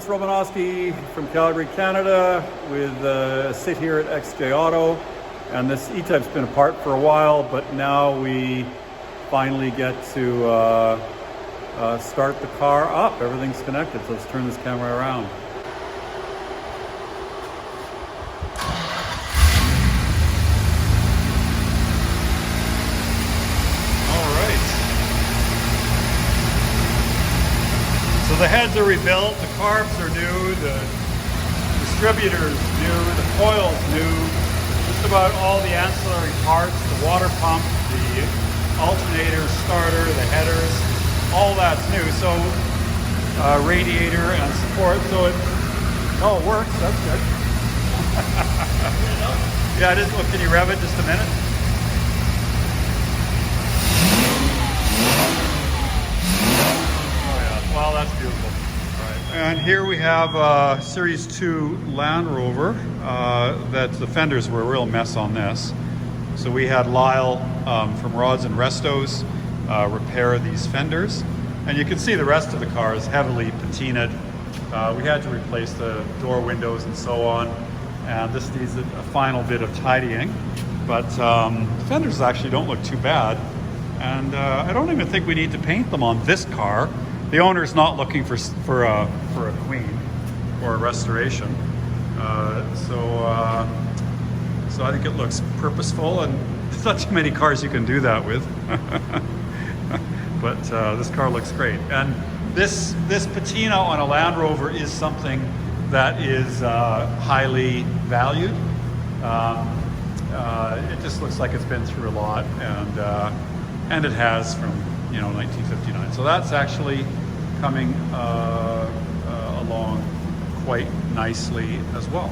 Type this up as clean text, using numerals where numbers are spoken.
Romanosky from Calgary, Canada, with sit here at XJ Auto, and this E-Type's been apart for a while, but now we finally get to start the car up. Everything's connected, so let's turn this camera around. So the heads are rebuilt, the carbs are new, the distributor's new, the coil's new, just about all the ancillary parts, the water pump, the alternator, starter, the headers, all that's new. So radiator and support, so it works, that's good. Yeah, it is. Well, can you rev it just a minute? Wow, that's beautiful. Right. And here we have a Series 2 Land Rover. That the fenders were a real mess on this. So we had Lyle from Rods and Restos repair these fenders. And you can see the rest of the car is heavily patinaed. We had to replace the door windows and so on. And this needs a final bit of tidying. But the fenders actually don't look too bad. And I don't even think we need to paint them on this car. The owner's not looking for a queen or a restoration, so I think it looks purposeful, and there's not too many cars you can do that with. But this car looks great, and this patina on a Land Rover is something that is highly valued. It just looks like it's been through a lot, and it has from 1959. So that's actually coming along quite nicely as well.